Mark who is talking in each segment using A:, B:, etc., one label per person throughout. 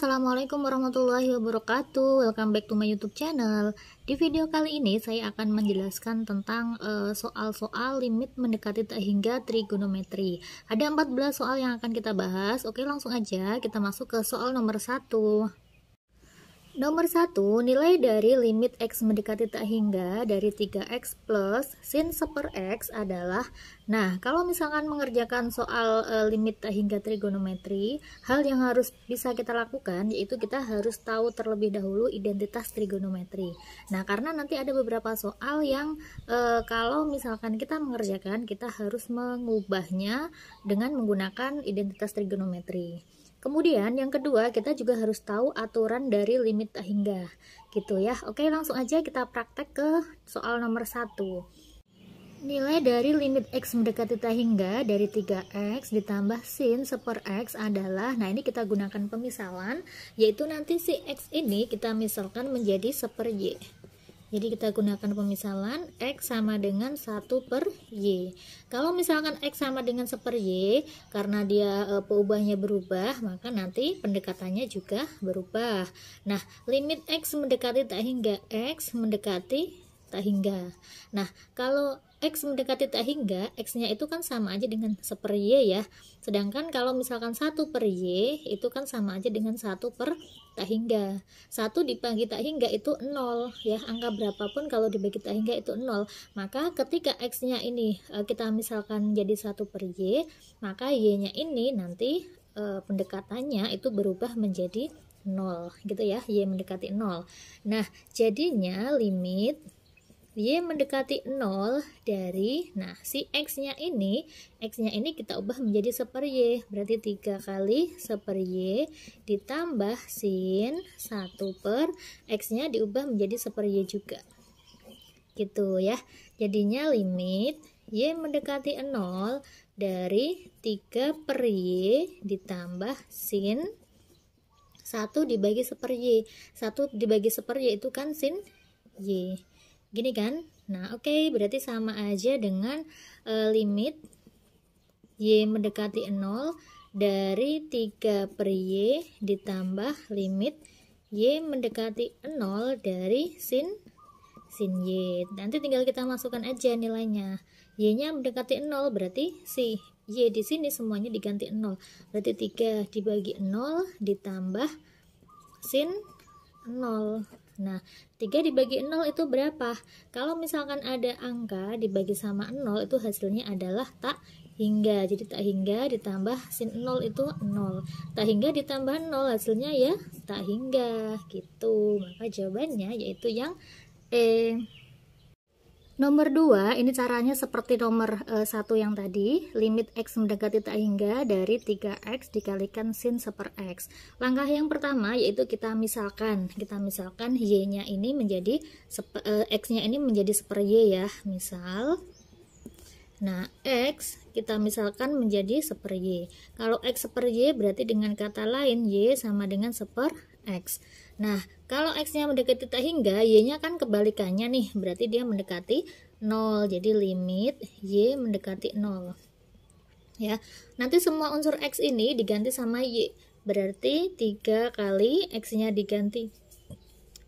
A: Assalamualaikum warahmatullahi wabarakatuh. Welcome back to my YouTube channel. Di video kali ini saya akan menjelaskan tentang soal-soal limit mendekati tak hingga trigonometri. Ada 14 soal yang akan kita bahas. Oke, langsung aja kita masuk ke soal nomor 1. Nomor 1, nilai dari limit X mendekati tak hingga dari 3X plus sin 1/X adalah. Nah, kalau misalkan mengerjakan soal limit tak hingga trigonometri, hal yang harus bisa kita lakukan yaitu kita harus tahu terlebih dahulu identitas trigonometri. Nah, karena nanti ada beberapa soal yang kalau misalkan kita mengerjakan, kita harus mengubahnya dengan menggunakan identitas trigonometri. Kemudian yang kedua, kita juga harus tahu aturan dari limit tak hingga gitu ya. Oke, langsung aja kita praktek ke soal nomor 1. Nilai dari limit X mendekati tak hingga dari 3X ditambah sin 1/X adalah, nah ini kita gunakan pemisalan, yaitu nanti si X ini kita misalkan menjadi 1/Y. Jadi kita gunakan pemisalan X sama dengan 1/Y. Kalau misalkan X sama dengan 1/Y, karena dia peubahnya berubah, maka nanti pendekatannya juga berubah. Nah, limit X mendekati tak hingga, X mendekati tak hingga. Nah, kalau X mendekati tak hingga, X-nya itu kan sama aja dengan 1/Y ya. Sedangkan kalau misalkan 1/Y itu kan sama aja dengan 1 per tak hingga. 1 dibagi tak hingga itu 0 ya. Angka berapapun kalau dibagi tak hingga itu 0. Maka ketika X-nya ini kita misalkan jadi 1/Y, maka Y-nya ini nanti pendekatannya itu berubah menjadi 0 gitu ya. Y mendekati 0. Nah, jadinya limit Y mendekati 0 dari, nah si X-nya ini kita ubah menjadi 1/Y, berarti 3 kali 1/Y ditambah sin 1 per X-nya diubah menjadi 1/Y juga gitu ya. Jadinya limit Y mendekati 0 dari 3/Y ditambah sin 1 dibagi 1/Y. 1 dibagi 1/Y itu kan sin Y. Gini kan? Nah, oke, berarti sama aja dengan limit Y mendekati 0 dari 3/Y ditambah limit Y mendekati 0 dari sin Y. Nanti tinggal kita masukkan aja nilainya. Y-nya mendekati 0, berarti si Y di sini semuanya diganti 0. Berarti 3 dibagi 0 ditambah sin 0. Nah, 3 dibagi 0 itu berapa? Kalau misalkan ada angka dibagi sama 0, itu hasilnya adalah tak hingga. Jadi tak hingga ditambah sin 0 itu 0. Tak hingga ditambah 0 hasilnya ya tak hingga gitu. Maka jawabannya yaitu yang E. Nomor 2, ini caranya seperti nomor 1 yang tadi, limit X mendekati tak hingga dari 3X dikalikan sin 1/X. Langkah yang pertama yaitu kita misalkan Y-nya ini menjadi X-nya ini menjadi 1/Y ya, misal. Nah, X kita misalkan menjadi 1/Y. Kalau X 1/Y berarti dengan kata lain Y sama dengan 1/X. Nah, kalau X-nya mendekati tak hingga, Y-nya kan kebalikannya nih, berarti dia mendekati 0. Jadi limit Y mendekati 0. Ya. Nanti semua unsur X ini diganti sama Y. Berarti 3 kali X-nya diganti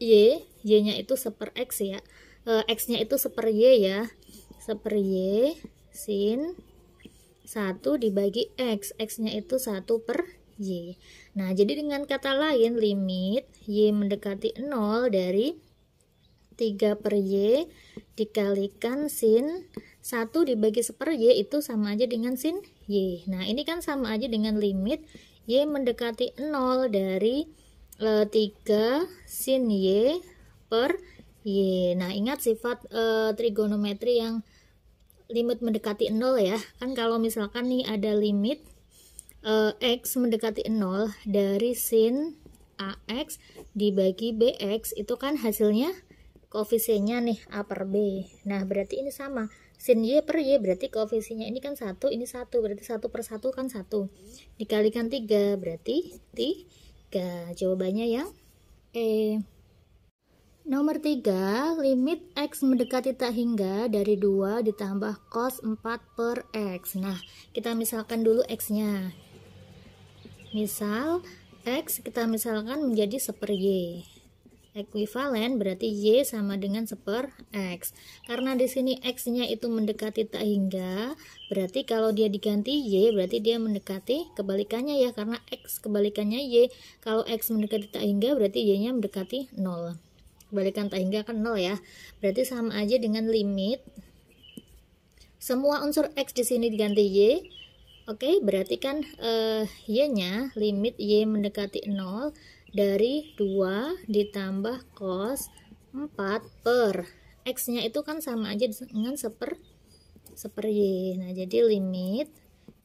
A: Y, Y-nya itu 1/X ya. X-nya itu 1/Y ya. 1/Y sin 1 dibagi X. X-nya itu 1/Y. Nah, jadi dengan kata lain limit Y mendekati 0 dari 3/Y dikalikan sin 1 dibagi 1/Y itu sama aja dengan sin Y. Nah, ini kan sama aja dengan limit Y mendekati 0 dari 3 sin Y per Y. Nah, ingat sifat trigonometri yang limit mendekati 0 ya. Kan kalau misalkan nih ada limit X mendekati 0 dari sin AX dibagi BX, itu kan hasilnya koefisiennya nih A per B. Nah, berarti ini sama. Sin Y per Y berarti koefisiennya ini kan 1, ini 1. Berarti 1 per 1 kan 1. Dikalikan 3 berarti 3. Jawabannya yang E. Nomor 3, limit X mendekati tak hingga dari 2 ditambah cos 4/X. Nah, kita misalkan dulu X-nya. Misal X kita misalkan menjadi 1/Y. Ekuivalen berarti Y sama dengan 1/X. Karena di sini X-nya itu mendekati tak hingga, berarti kalau dia diganti Y berarti dia mendekati kebalikannya ya, karena X kebalikannya Y. Kalau X mendekati tak hingga berarti Y-nya mendekati 0. Kebalikan tak hingga kan 0 ya. Berarti sama aja dengan limit semua unsur X di sini diganti Y. Oke, berarti kan Y-nya limit Y mendekati 0 dari 2 ditambah cos 4 per X-nya itu kan sama aja dengan 1/Y. Nah, jadi limit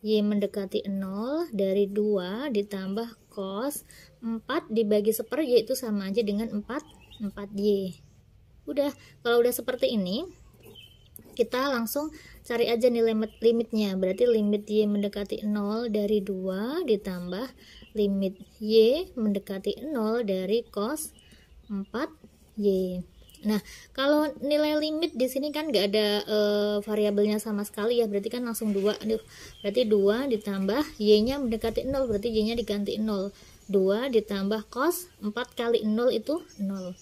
A: Y mendekati 0 dari 2 ditambah cos 4 dibagi 1/Y itu sama aja dengan 4Y. Udah, kalau udah seperti ini, kita langsung cari aja nih limitnya. Berarti limit Y mendekati 0 dari 2 ditambah limit Y mendekati 0 dari cos 4Y. Nah, kalau nilai limit di sini kan nggak ada variabelnya sama sekali ya, berarti kan langsung 2. Berarti 2 ditambah Y-nya mendekati 0, berarti Y-nya diganti 0. 2 ditambah cos 4 kali 0 itu 0.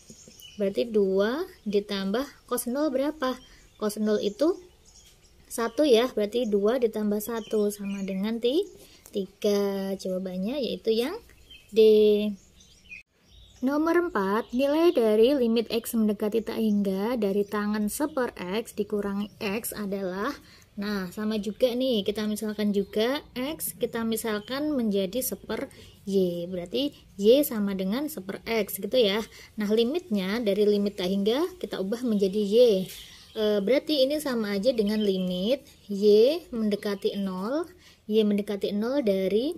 A: Berarti 2 ditambah cos 0 berapa? Cos 0 itu 1 ya, berarti 2 ditambah 1 sama dengan 3. Jawabannya yaitu yang D. Nomor 4, nilai dari limit X mendekati tak hingga dari tangan 1/X dikurangi X adalah, nah sama juga nih, kita misalkan juga X kita misalkan menjadi 1/Y, berarti Y sama dengan 1/X gitu ya. Nah, limitnya dari limit tak hingga kita ubah menjadi Y. Berarti ini sama aja dengan limit Y mendekati 0. Y mendekati 0 dari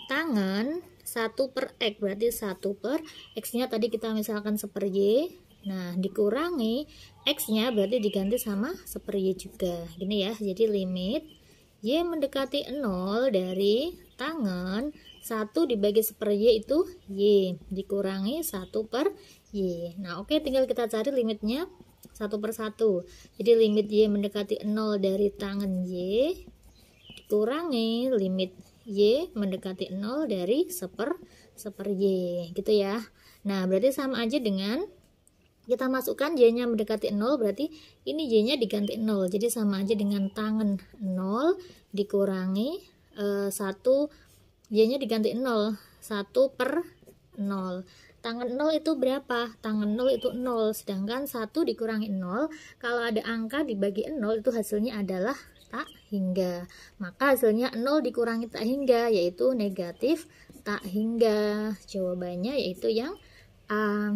A: tangan 1/X, berarti 1/X nya tadi kita misalkan 1/Y. Nah, dikurangi X-nya berarti diganti sama 1/Y juga. Gini ya, jadi limit Y mendekati 0 dari tangan 1 dibagi 1/Y itu Y, dikurangi 1/Y. Nah, oke, tinggal kita cari limitnya 1/1. Jadi limit Y mendekati 0 dari tangan Y dikurangi limit Y mendekati 0 dari 1/Y gitu ya. Nah, berarti sama aja dengan kita masukkan Y-nya mendekati 0, berarti ini Y-nya diganti 0. Jadi sama aja dengan tangan 0 dikurangi 1, Y-nya diganti 0, 1/0. Tangan 0 itu berapa? Tangan 0 itu 0, sedangkan 1 dikurangi 0, kalau ada angka dibagi 0 itu hasilnya adalah tak hingga. Maka hasilnya 0 dikurangi tak hingga, yaitu negatif tak hingga. Jawabannya yaitu yang A.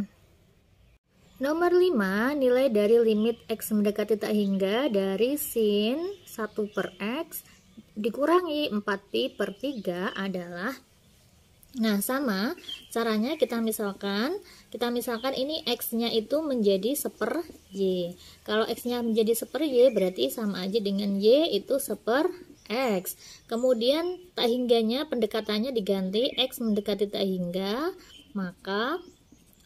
A: Nomor 5, nilai dari limit X mendekati tak hingga dari sin 1/X dikurangi 4pi/3 adalah, nah sama caranya kita misalkan ini X-nya itu menjadi 1/Y. Kalau X-nya menjadi 1/Y berarti sama aja dengan Y itu 1/X. Kemudian tak hingganya pendekatannya diganti X mendekati tak hingga, maka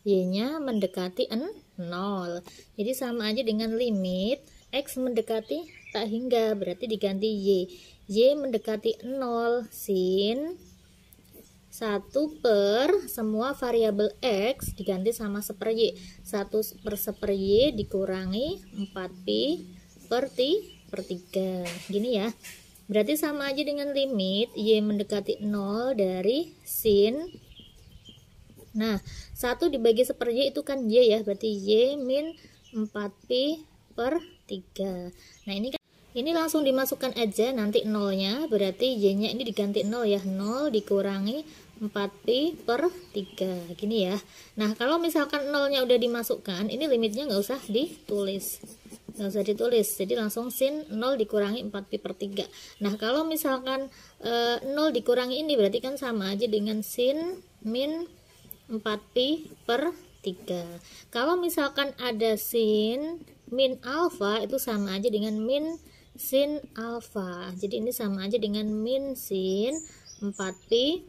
A: Y-nya mendekati 0. Jadi sama aja dengan limit X mendekati tak hingga, berarti diganti Y. Y mendekati 0 sin 1 semua variabel X diganti sama 1/Y. 1/1/Y dikurangi 4pi/3. Gini ya. Berarti sama aja dengan limit Y mendekati 0 dari sin, nah 1 dibagi 1/Y itu kan Y ya, berarti Y min 4pi/3. Nah, ini langsung dimasukkan aja nanti 0-nya, berarti Y-nya ini diganti 0 ya, 0 dikurangi 4pi/3 gini ya. Nah, kalau misalkan 0-nya udah dimasukkan, ini limitnya nggak usah ditulis, jadi langsung sin 0 dikurangi 4pi/3. Nah, kalau misalkan 0 dikurangi ini berarti kan sama aja dengan sin min 4pi/3. Kalau misalkan ada sin min alfa itu sama aja dengan min sin alfa. Jadi ini sama aja dengan min sin 4pi/3.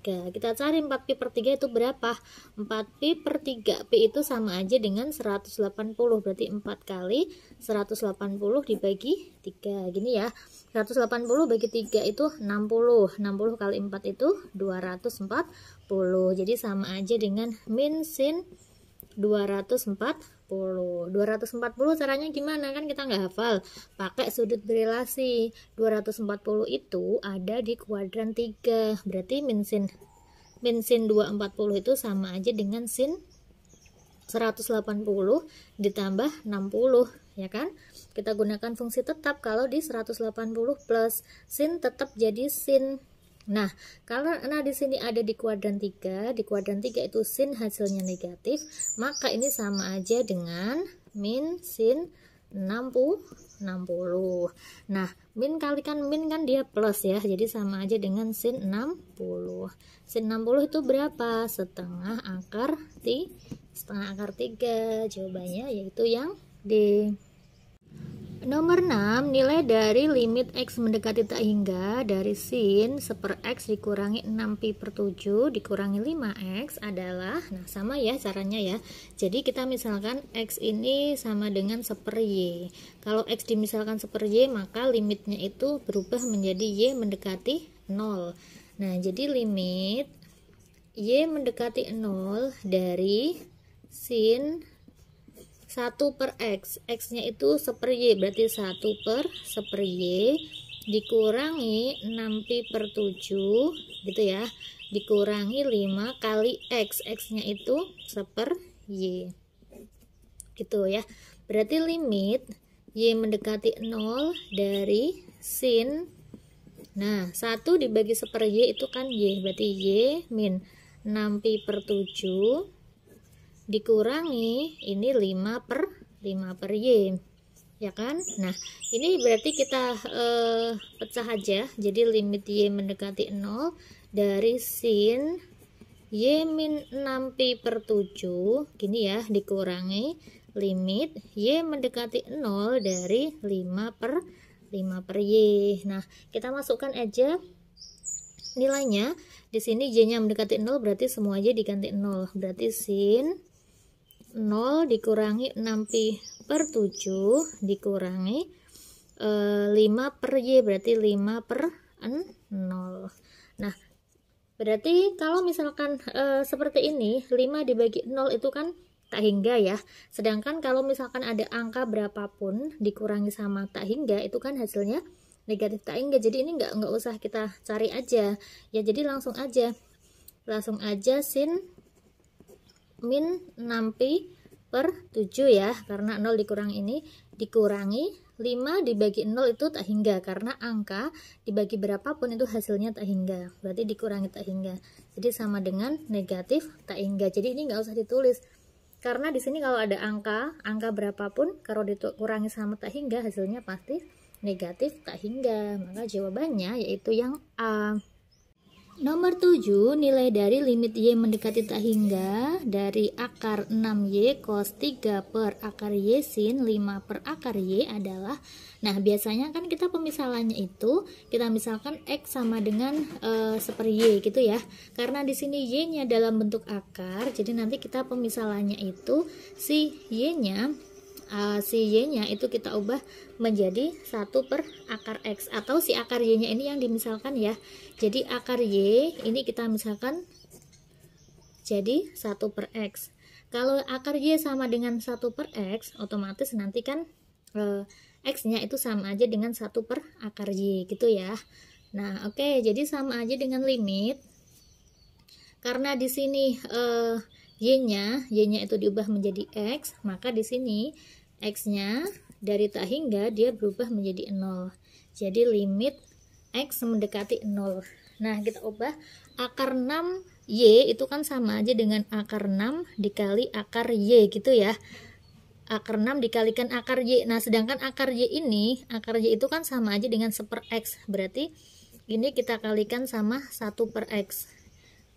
A: 3. Kita cari 4pi per 3 itu berapa? 4pi per 3. Pi itu sama aja dengan 180. Berarti 4 kali 180 dibagi 3. Gini ya. 180 bagi 3 itu 60. 60 kali 4 itu 240. Jadi sama aja dengan min sin 240. 240 caranya gimana, kan kita nggak hafal, pakai sudut berelasi. 240 itu ada di kuadran 3, berarti min sin 240 itu sama aja dengan sin 180 ditambah 60, ya kan? Kita gunakan fungsi tetap kalau di 180 plus sin tetap jadi sin. Nah, karena di sini ada di kuadran 3, di kuadran 3 itu sin hasilnya negatif, maka ini sama aja dengan min sin 60. Nah, min kalikan min kan dia plus ya, jadi sama aja dengan sin 60. Sin 60 itu berapa? Setengah akar 3. Jawabannya yaitu yang D. Nomor 6, nilai dari limit X mendekati tak hingga dari sin 1/X dikurangi 6pi per 7 dikurangi 5X adalah, nah sama ya caranya ya. Jadi kita misalkan X ini sama dengan 1/Y. Kalau X dimisalkan 1/Y, maka limitnya itu berubah menjadi Y mendekati 0. Nah, jadi limit Y mendekati 0 dari sin 1/X, X-nya itu 1/Y, berarti 1/1Y dikurangi 6pi per 7 gitu ya, dikurangi 5 kali X, X-nya itu 1/Y gitu ya. Berarti limit Y mendekati 0 dari sin, nah 1 dibagi 1/Y itu kan Y, berarti Y min 6pi per 7 dikurangi ini 5/Y, ya kan? Nah, ini berarti kita pecah aja. Jadi limit Y mendekati 0 dari sin Y min 6pi per 7 gini ya, dikurangi limit Y mendekati 0 dari 5/Y. Nah, kita masukkan aja nilainya. Di sini Y-nya mendekati 0, berarti semua aja diganti 0. Berarti sin 0 dikurangi 6pi per 7 dikurangi 5/Y, berarti 5/0. Nah, berarti kalau misalkan seperti ini, 5 dibagi 0 itu kan tak hingga ya. Sedangkan kalau misalkan ada angka berapapun dikurangi sama tak hingga, itu kan hasilnya negatif tak hingga. Jadi ini nggak usah kita cari aja ya, jadi langsung aja sin min 6pi per 7 ya, karena 0 dikurangi ini, dikurangi 5 dibagi 0 itu tak hingga, karena angka dibagi berapapun itu hasilnya tak hingga, berarti dikurangi tak hingga, jadi sama dengan negatif tak hingga. Jadi ini nggak usah ditulis, karena di sini kalau ada angka berapapun, kalau dikurangi sama tak hingga hasilnya pasti negatif tak hingga, maka jawabannya yaitu yang A. Nomor 7, nilai dari limit Y mendekati tak hingga dari akar 6Y cos 3 per akar Y sin 5 per akar Y adalah, nah biasanya kan kita pemisalannya itu kita misalkan X sama dengan 1/Y gitu ya, karena di sini Y-nya dalam bentuk akar, jadi nanti kita pemisalannya itu si Y-nya itu kita ubah menjadi 1 per akar X, atau si akar Y-nya ini yang dimisalkan ya. Jadi akar Y ini kita misalkan jadi 1 per X. Kalau akar Y sama dengan 1 per X, otomatis nanti kan X-nya itu sama aja dengan 1 per akar Y gitu ya. Nah, oke, jadi sama aja dengan limit. Karena di sini Y-nya itu diubah menjadi X, maka di sini X-nya dari tak hingga dia berubah menjadi 0. Jadi limit X mendekati 0. Nah, kita ubah akar 6Y itu kan sama aja dengan akar 6 dikali akar Y gitu ya. Akar 6 dikalikan akar Y. Nah, sedangkan akar Y itu kan sama aja dengan 1/X. Berarti ini kita kalikan sama 1 per X.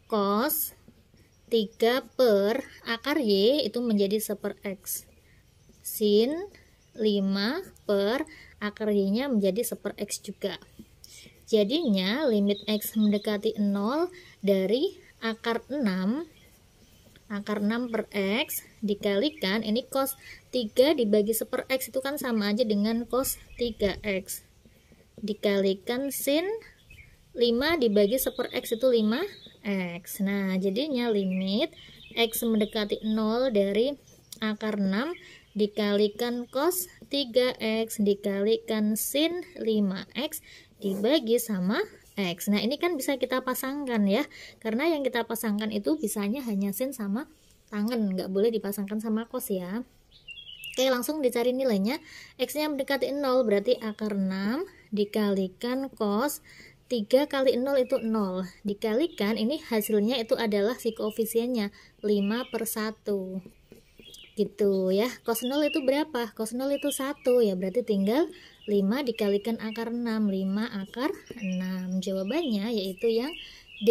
A: Cos 3 per akar Y itu menjadi 1/X. Sin 5 per akar Y-nya menjadi 1/X juga. Jadinya limit X mendekati 0 dari akar 6 per X dikalikan, ini cos 3 dibagi 1 per X itu kan sama aja dengan cos 3X, dikalikan sin 5 dibagi 1 per X itu 5X. Nah, jadinya limit X mendekati 0 dari akar 6 dikalikan cos 3X dikalikan sin 5X dibagi sama X. Nah, ini kan bisa kita pasangkan ya, karena yang kita pasangkan itu bisanya hanya sin sama tangen, nggak boleh dipasangkan sama cos ya. Oke, langsung dicari nilainya. X nya mendekati 0 berarti akar 6 dikalikan cos 3 kali 0 itu 0, dikalikan ini hasilnya itu adalah si koefisiennya 5/1 gitu ya. Cos 0 itu berapa? Cos 0 itu 1 ya, berarti tinggal 5 dikalikan akar 6, 5 akar 6. Jawabannya yaitu yang D.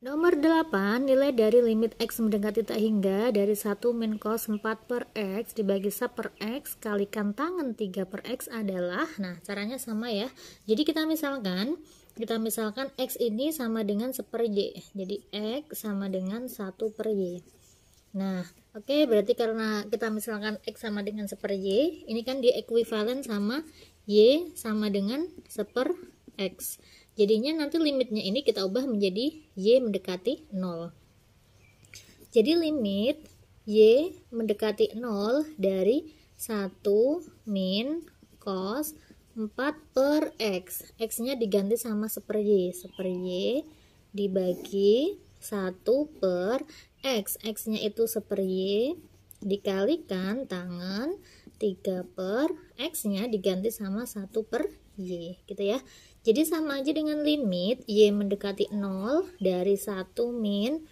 A: Nomor 8, nilai dari limit X mendekati tak hingga dari 1 min cos 4 per X dibagi 1 per X kalikan tangen 3 per X adalah, nah caranya sama ya. Jadi kita misalkan X ini sama dengan 1 per Y, jadi X sama dengan 1 per Y. Nah, oke, berarti karena kita misalkan X sama dengan 1 per Y, ini kan dia ekuivalen sama Y sama dengan 1 per X. Jadinya nanti limitnya ini kita ubah menjadi Y mendekati 0. Jadi limit Y mendekati 0 dari 1 min cos 4 per X. X-nya diganti sama 1 per Y. 1 per Y dibagi 1 per X. X-nya itu 1 per Y dikalikan tangen 3 per X-nya diganti sama 1 per Y gitu ya. Jadi sama aja dengan limit Y mendekati 0 dari 1 min,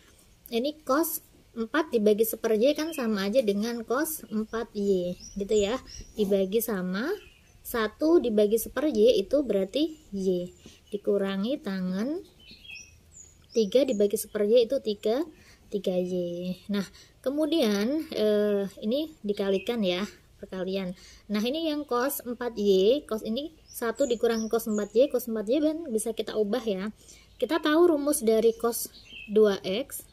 A: ini cos 4 dibagi 1 per Y kan sama aja dengan cos 4Y gitu ya, dibagi sama 1 dibagi 1 per Y itu berarti Y, dikurangi tangen 3 dibagi 1 per Y itu 3Y. Nah, kemudian ini dikalikan ya, perkalian. Nah, ini yang cos 4Y, cos ini 1 dikurangi cos 4Y, cos 4Y kan bisa kita ubah ya. Kita tahu rumus dari cos 2X.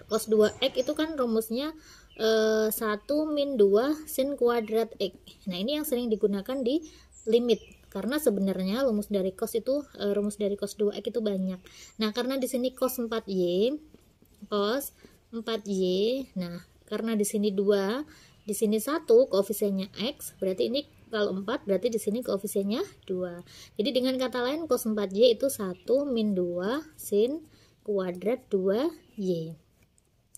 A: Cos 2X itu kan rumusnya 1 min 2 sin kuadrat X. Nah, ini yang sering digunakan di limit. Karena sebenarnya rumus dari cos itu rumus dari cos 2X itu banyak. Nah, karena di sini cos 4Y, nah, karena di sini 2, di sini 1 koefisiennya X, berarti ini kalau 4 berarti di sini koefisiennya 2. Jadi dengan kata lain cos 4Y itu 1 min 2 sin kuadrat 2Y.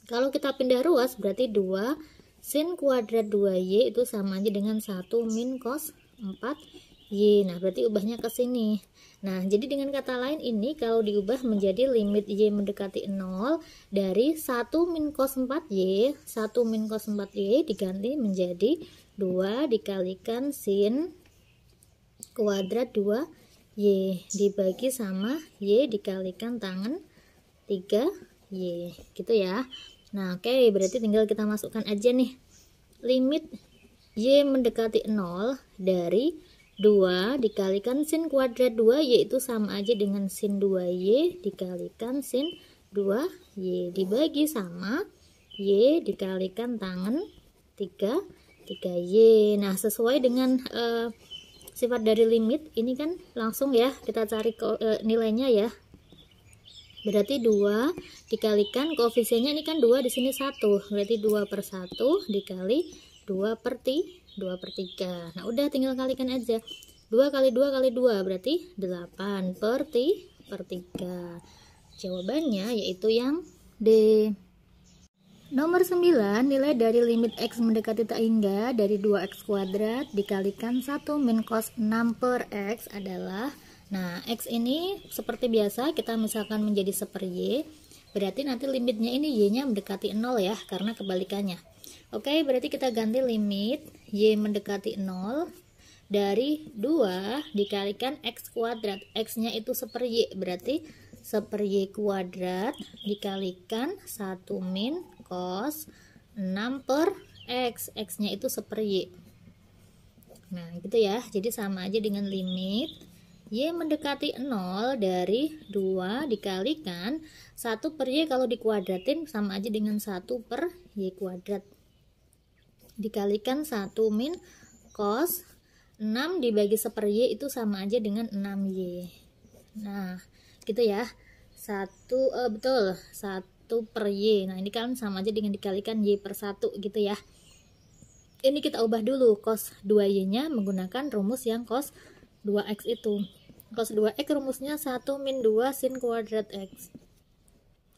A: Kalau kita pindah ruas berarti 2 sin kuadrat 2Y itu sama aja dengan 1 min cos 4Y. Nah, berarti ubahnya ke sini. Nah, jadi dengan kata lain ini kalau diubah menjadi limit Y mendekati 0 dari 1 min cos 4Y, 1 min cos 4Y diganti menjadi 2 dikalikan sin kuadrat 2Y dibagi sama Y dikalikan tangen 3Y gitu ya. Nah, oke, berarti tinggal kita masukkan aja nih limit Y mendekati 0 dari 2 dikalikan sin kuadrat 2Y itu sama aja dengan sin 2Y dikalikan sin 2Y dibagi sama Y dikalikan tangen 3Y. Nah, sesuai dengan sifat dari limit ini kan langsung ya kita cari nilainya ya. Berarti 2 dikalikan koefisiennya ini kan 2 di sini 1. Berarti 2 per 1 dikali 2 per 3. Nah, udah tinggal kalikan aja. 2 kali 2 kali 2 berarti 8 per 3. Jawabannya yaitu yang D. Nomor 9, nilai dari limit X mendekati tak hingga dari 2X kuadrat dikalikan 1 min cos 6 per X adalah, nah, X ini seperti biasa kita misalkan menjadi 1 per Y, berarti nanti limitnya ini Y-nya mendekati 0 ya, karena kebalikannya. Oke, berarti kita ganti limit Y mendekati 0 dari 2 dikalikan X kuadrat. X-nya itu 1 per Y, berarti 1 per Y kuadrat dikalikan 1 min cos 6 per X. X-nya itu 1 per Y. Nah, gitu ya. Jadi sama aja dengan limit Y mendekati 0 dari 2 dikalikan 1 per Y kalau dikuadratin sama aja dengan 1 per Y kuadrat. Dikalikan 1 min cos 6 dibagi 1 per Y itu sama aja dengan 6Y. Nah, gitu ya. Betul, 1 per Y. Nah, ini kan sama aja dengan dikalikan Y per 1 gitu ya. Ini kita ubah dulu cos 2Y-nya menggunakan rumus yang cos 2X itu. Cos 2X rumusnya 1 min 2 sin kuadrat X.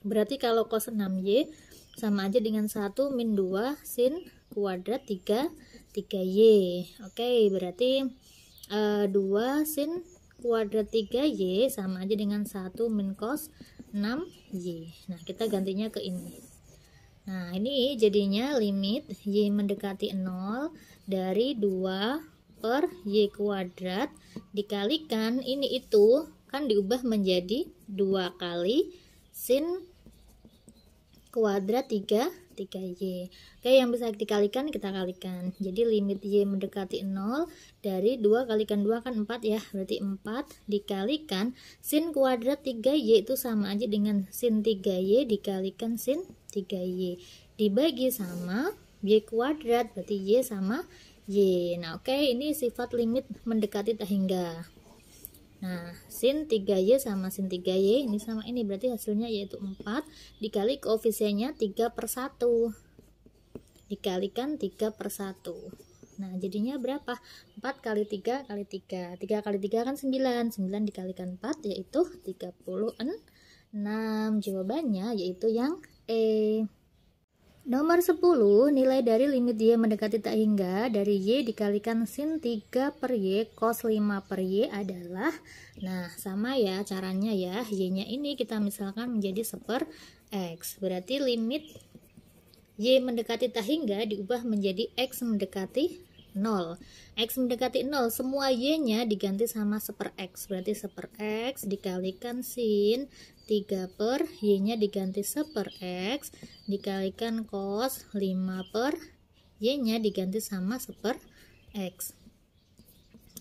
A: Berarti kalau cos 6Y sama aja dengan 1 min 2 sin kuadrat 3Y. Oke, berarti 2 sin kuadrat 3Y sama aja dengan 1 min cos 6Y. Nah, kita gantinya ke ini. Nah, ini jadinya limit Y mendekati 0 dari 2 per Y kuadrat dikalikan ini itu kan diubah menjadi 2 kali sin kuadrat 3Y. Oke, yang bisa dikalikan kita kalikan. Jadi limit Y mendekati 0 dari 2 kalikan 2 kan 4 ya. Berarti 4 dikalikan sin kuadrat 3Y itu sama aja dengan sin 3Y dikalikan sin 3Y dibagi sama Y kuadrat, berarti Y sama Y. Nah, oke, ini sifat limit mendekati tak hingga. Nah, sin 3Y sama sin 3Y ini sama ini, berarti hasilnya yaitu 4 dikali koefisiennya 3 per 1 dikalikan 3 per 1. Nah, jadinya berapa? 4 kali 3 kali 3 3 kali 3 kan 9 9 dikalikan 4 yaitu 36. Jawabannya yaitu yang E. Nomor 10, nilai dari limit Y mendekati tak hingga dari Y dikalikan sin 3 per Y cos 5 per Y adalah, nah sama ya caranya ya, Y-nya ini kita misalkan menjadi 1 per X. Berarti limit Y mendekati tak hingga diubah menjadi X mendekati 0. X mendekati 0, semua Y-nya diganti sama 1 per X. Berarti 1 per X dikalikan sin 3 per Y-nya diganti 1 per X dikalikan cos 5 per Y-nya diganti sama 1 per X.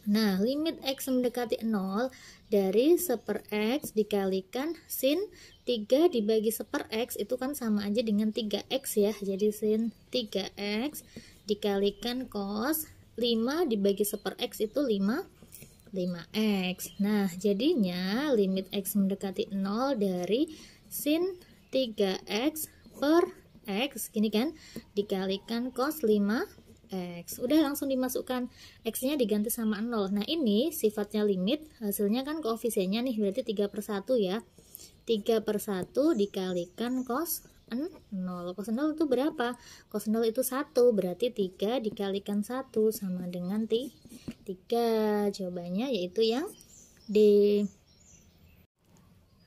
A: Nah, limit X mendekati 0 dari 1 per X dikalikan sin 3 dibagi 1 per X itu kan sama aja dengan 3X ya. Jadi sin 3X dikalikan cos 5 dibagi 1 per X itu 5X. Nah, jadinya limit X mendekati 0 dari sin 3X per X gini kan dikalikan cos 5X. Udah langsung dimasukkan, X-nya diganti sama 0. Nah, ini sifatnya limit, hasilnya kan koefisiennya nih berarti 3 per 1 ya. 3 per 1 dikalikan cos 0. Cos 0 itu berapa? Cos 0 itu 1, berarti 3 dikalikan 1 sama dengan 3. Jawabannya yaitu yang D.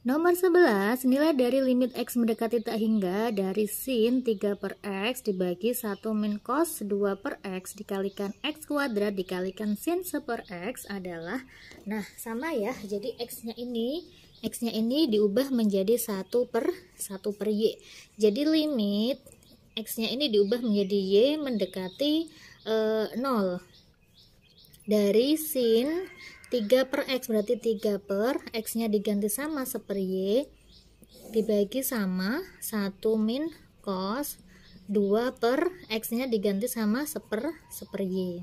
A: Nomor 11, nilai dari limit X mendekati tak hingga dari sin 3 per X dibagi 1 min cos 2 per X dikalikan X kuadrat dikalikan sin 1 per X adalah, nah sama ya, jadi X-nya ini diubah menjadi 1 per Y. Jadi limit X-nya ini diubah menjadi Y mendekati 0 dari sin 3 per X, berarti 3 per X-nya diganti sama 1 per Y dibagi sama 1 min cos 2 per X-nya diganti sama 1 per Y.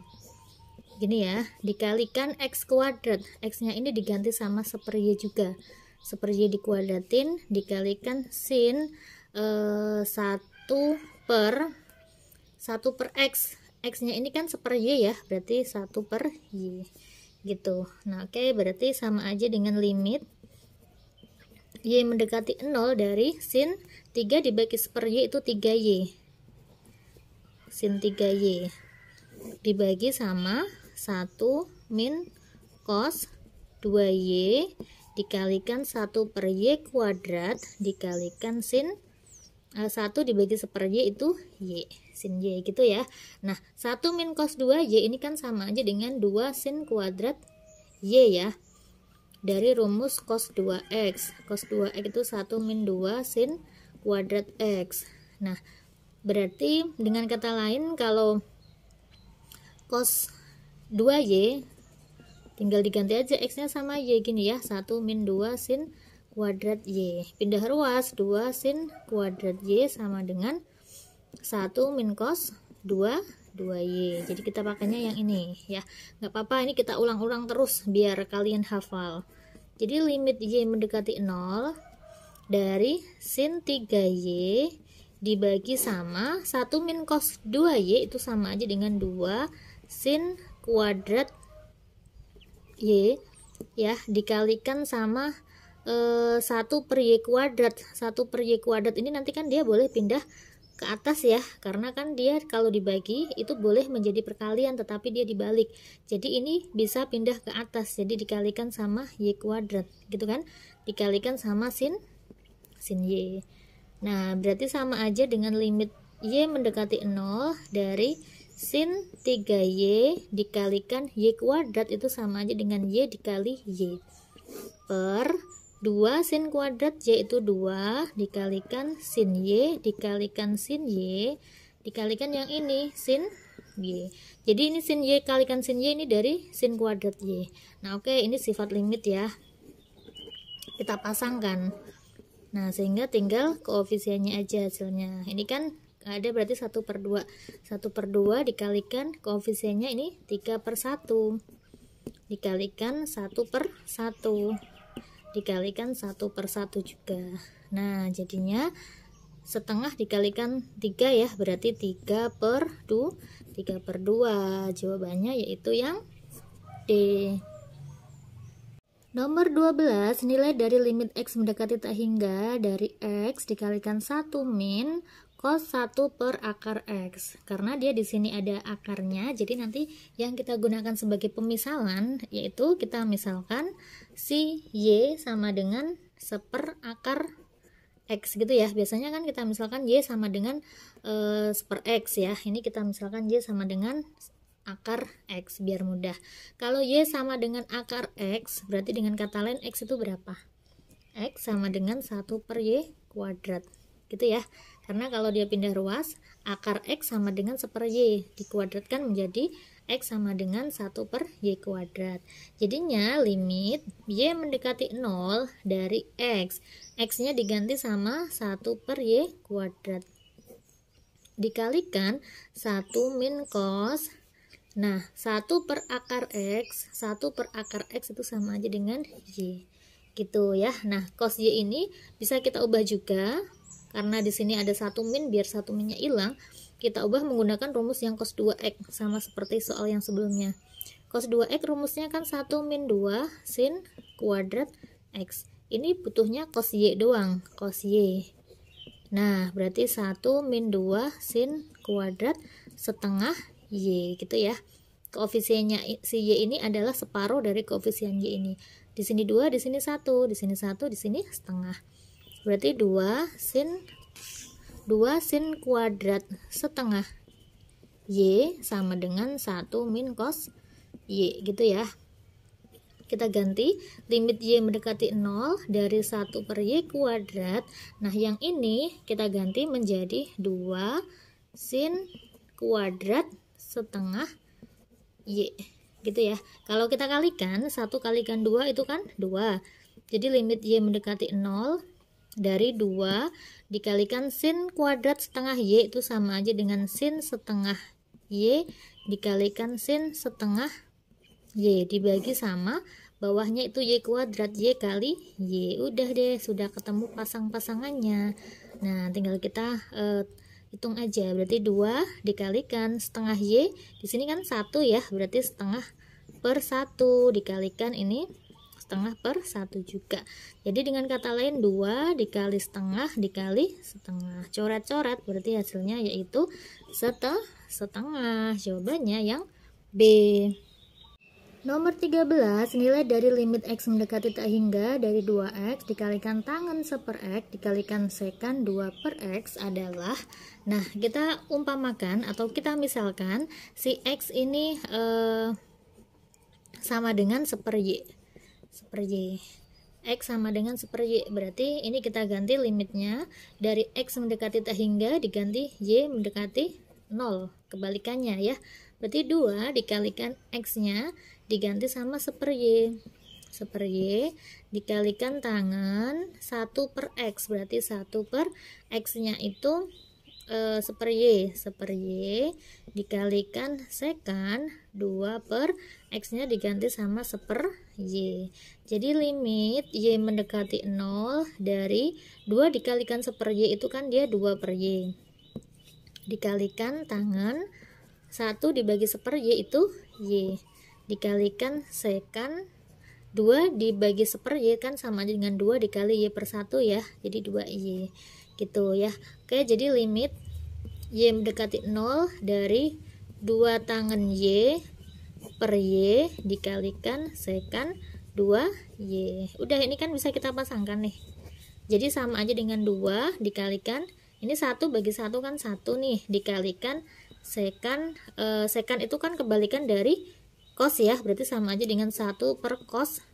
A: Gini ya, dikalikan X kuadrat, X-nya ini diganti sama 1 per Y juga. 1 per Y dikuadratin dikalikan sin 1 per X. X-nya ini kan 1 per Y ya, berarti 1 per Y gitu. Nah, oke, berarti sama aja dengan limit Y mendekati 0 dari sin 3 dibagi 1 per Y itu 3Y. Sin 3Y dibagi sama 1 min cos 2Y dikalikan 1 per Y kuadrat dikalikan sin 1 dibagi 1 per Y itu Y, sin Y gitu ya. Nah, 1 min cos 2Y ini kan sama aja dengan 2 sin kuadrat Y ya. Dari rumus cos 2X. Cos 2X itu 1 min 2 sin kuadrat X. Nah, berarti dengan kata lain kalau cos 2Y tinggal diganti aja X nya sama Y gini ya, 1 min 2 sin kuadrat Y. Pindah ruas, 2 sin kuadrat Y sama dengan 1 min cos 2Y. Jadi kita pakainya yang ini ya, nggak apa-apa, ini kita ulang-ulang terus biar kalian hafal. Jadi limit Y mendekati 0 dari sin 3Y dibagi sama 1 min cos 2Y itu sama aja dengan 2 sin kuadrat Y ya, dikalikan sama 1 per Y kuadrat. 1 per Y kuadrat ini nanti kan dia boleh pindah ke atas ya, karena kan dia kalau dibagi itu boleh menjadi perkalian tetapi dia dibalik, jadi ini bisa pindah ke atas, jadi dikalikan sama Y kuadrat gitu kan, dikalikan sama sin Y. Nah berarti sama aja dengan limit Y mendekati 0 dari sin 3Y dikalikan Y kuadrat itu sama aja dengan Y dikali Y per 2 sin kuadrat Y itu 2 dikalikan sin Y dikalikan sin Y dikalikan yang ini sin Y. Jadi ini sin Y kalikan sin Y ini dari sin kuadrat Y. Nah oke, ini sifat limit ya, kita pasangkan. Nah sehingga tinggal koefisiennya aja hasilnya. Ini kan ada berarti 1 per 2 dikalikan koefisiennya ini 3 per 1 dikalikan 1 per 1 dikalikan 1 per 1 juga. Nah jadinya setengah dikalikan 3 ya, berarti 3 per 2 jawabannya yaitu yang D. Nomor 12, nilai dari limit X mendekati tak hingga dari X dikalikan 1 min cos 1 per akar X. Karena dia di sini ada akarnya, jadi nanti yang kita gunakan sebagai pemisalan yaitu kita misalkan si Y sama dengan seper akar X gitu ya. Biasanya kan kita misalkan Y sama dengan seper X ya. Ini kita misalkan Y sama dengan akar X biar mudah. Kalau Y sama dengan akar X, berarti dengan kata lain X itu berapa? X sama dengan 1 per Y kuadrat gitu ya, karena kalau dia pindah ruas akar X sama dengan 1 per Y dikuadratkan menjadi X sama dengan 1 per Y kuadrat. Jadinya limit Y mendekati 0 dari X nya diganti sama 1 per Y kuadrat dikalikan 1 min cos, nah 1 per akar X itu sama aja dengan Y gitu ya. Nah cos Y ini bisa kita ubah juga, karena di sini ada 1 min, biar 1 minnya hilang kita ubah menggunakan rumus yang cos 2x, sama seperti soal yang sebelumnya. Cos 2x rumusnya kan 1 min 2 sin kuadrat X. Ini butuhnya cos Y doang, cos Y. Nah berarti 1 min 2 sin kuadrat setengah Y gitu ya. Koefisiennya si Y ini adalah separuh dari koefisien Y ini. Di sini 2, di sini 1, di sini 1, di sini setengah. Berarti 2 sin kuadrat setengah Y sama dengan 1 min cos Y gitu ya. Kita ganti limit Y mendekati 0 dari 1 per Y kuadrat. Nah yang ini kita ganti menjadi 2 sin kuadrat setengah Y gitu ya. Kalau kita kalikan 1 kalikan 2 itu kan 2. Jadi limit Y mendekati 0 dari 2 dikalikan sin kuadrat setengah Y itu sama aja dengan sin setengah Y dikalikan sin setengah Y dibagi sama bawahnya itu Y kuadrat, Y kali Y. Udah deh, sudah ketemu pasang-pasangannya. Nah tinggal kita hitung aja, berarti 2 dikalikan setengah Y, di sini kan 1 ya, berarti setengah per 1 dikalikan ini setengah per 1 juga. Jadi dengan kata lain 2 dikali setengah dikali setengah, coret-coret, berarti hasilnya yaitu setengah. Jawabannya yang B. Nomor 13, nilai dari limit X mendekati tak hingga dari 2X dikalikan tangen 1 per X dikalikan sekan 2 per X adalah, nah kita umpamakan atau kita misalkan si X ini sama dengan 1 per Y. X sama dengan 1 per Y, berarti ini kita ganti limitnya dari X mendekati tak hingga diganti Y mendekati 0, kebalikannya ya. Berarti 2 dikalikan X-nya diganti sama 1/Y. 1/Y dikalikan tangan 1 per X, berarti 1 per X-nya itu 1/Y. 1/Y dikalikan sekan 2 per X-nya diganti sama 1/Y. Jadi limit Y mendekati 0 dari 2 dikalikan 1/Y itu kan dia 2/Y. Dikalikan tangan 1 dibagi 1/Y itu Y. Dikalikan sekan 2 dibagi 1/Y kan sama dengan 2 dikali Y per 1 ya. Jadi 2Y. Gitu ya. Oke, jadi limit Y mendekati 0 dari 2 tangan Y per Y dikalikan sekan 2Y. Udah, ini kan bisa kita pasangkan nih. Jadi sama aja dengan 2 dikalikan, ini 1 bagi 1 kan 1 nih, dikalikan sekan, sekan itu kan kebalikan dari cos ya, berarti sama aja dengan 1 per cos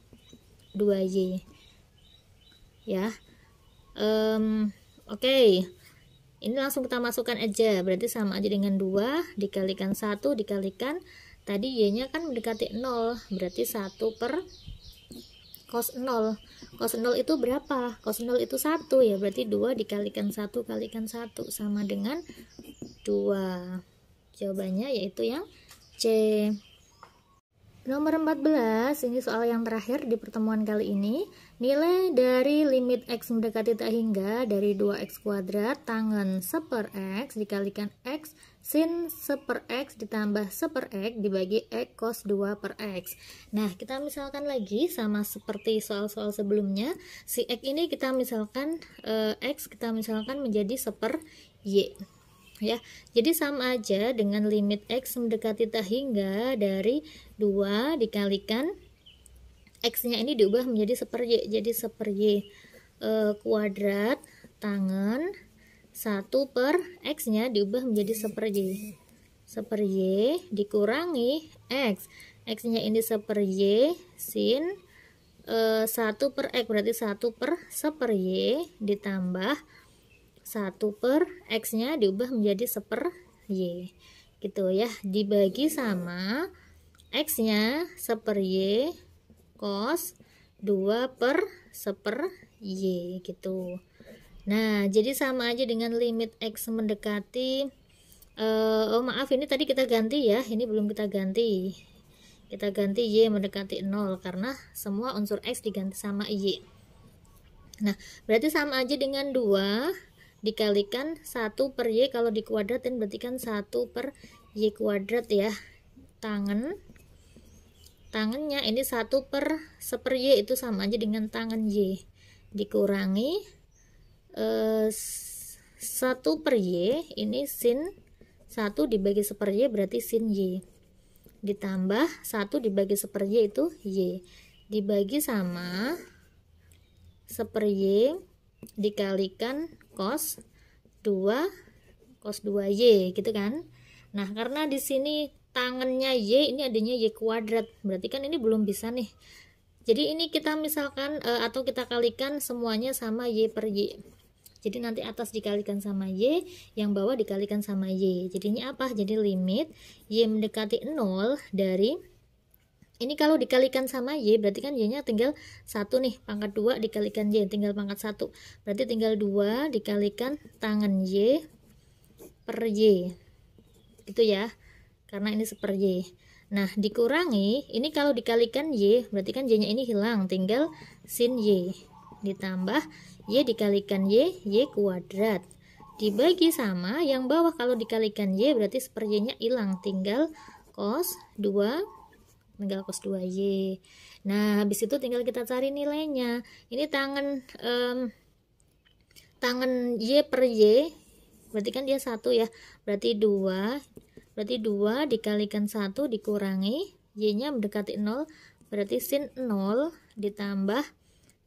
A: 2Y ya. Oke, ini langsung kita masukkan aja, berarti sama aja dengan 2 dikalikan 1 dikalikan tadi Y nya kan mendekati 0, berarti 1 per cos 0. Cos 0 itu berapa? Cos 0 itu 1 ya, berarti 2 dikalikan 1 kalikan 1 sama dengan 2. Jawabannya yaitu yang C. Nomor 14, ini soal yang terakhir di pertemuan kali ini. Nilai dari limit X mendekati tak hingga dari 2X kuadrat tangen 1/X dikalikan X sin 1/X ditambah 1/X dibagi X cos 2/X. Nah, kita misalkan lagi sama seperti soal-soal sebelumnya. Si X ini kita misalkan X kita misalkan menjadi 1/Y. Ya, jadi sama aja dengan limit X mendekati tak hingga dari 2 dikalikan X-nya ini diubah menjadi 1/Y. Jadi 1/Y kuadrat tangen 1 per X-nya diubah menjadi 1/Y. 1/Y dikurangi X. X-nya ini 1/Y sin 1 per X, berarti 1 per 1/Y ditambah 1 per X-nya diubah menjadi 1/Y. Gitu ya, dibagi sama X-nya 1/Y cos 2 per 1/Y gitu. Nah, jadi sama aja dengan limit X mendekati maaf, ini tadi kita ganti ya, ini belum kita ganti. Kita ganti Y mendekati 0 karena semua unsur X diganti sama Y. Nah, berarti sama aja dengan 2 dikalikan 1 per Y, kalau dikuadratin berarti kan 1 per Y kuadrat ya. Tangannya ini 1 per 1/Y itu sama aja dengan tangan Y dikurangi 1 per Y, ini sin 1 dibagi 1/Y berarti sin Y ditambah 1 dibagi 1/Y itu Y dibagi sama 1/Y dikalikan cos 2Y gitu kan. Nah, karena di sini tangannya Y, ini adanya Y kuadrat, berarti kan ini belum bisa nih. Jadi ini kita misalkan atau kita kalikan semuanya sama Y per Y. Jadi nanti atas dikalikan sama Y, yang bawah dikalikan sama Y. Jadinya apa? Jadi limit Y mendekati 0 dari, ini kalau dikalikan sama Y berarti kan Y nya tinggal 1 nih, pangkat 2 dikalikan Y tinggal pangkat 1, berarti tinggal 2 dikalikan tangan Y per Y gitu ya, karena ini 1/Y. Nah, dikurangi, ini kalau dikalikan Y berarti kan Y nya ini hilang, tinggal sin Y ditambah Y dikalikan Y kuadrat dibagi sama yang bawah, kalau dikalikan Y berarti 1/Y nya hilang, tinggal cos 2Y. Nah, habis itu tinggal kita cari nilainya. Ini tangan Y per Y berarti kan dia 1 ya, berarti 2 dikalikan 1 dikurangi Y nya mendekati 0 berarti sin 0 ditambah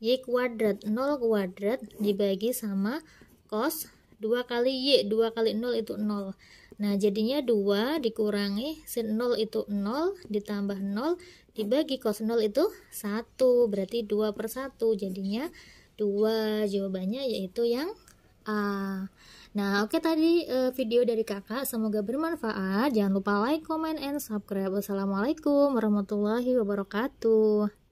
A: Y kuadrat, 0 kuadrat dibagi sama cos 2 kali Y, 2 kali 0 itu 0. Nah, jadinya 2 dikurangi sin 0 itu 0 ditambah 0 dibagi cos 0 itu 1, berarti 2/1, jadinya 2. Jawabannya yaitu yang A. Nah, oke tadi video dari kakak, semoga bermanfaat. Jangan lupa like, comment, and subscribe. Wassalamualaikum warahmatullahi wabarakatuh.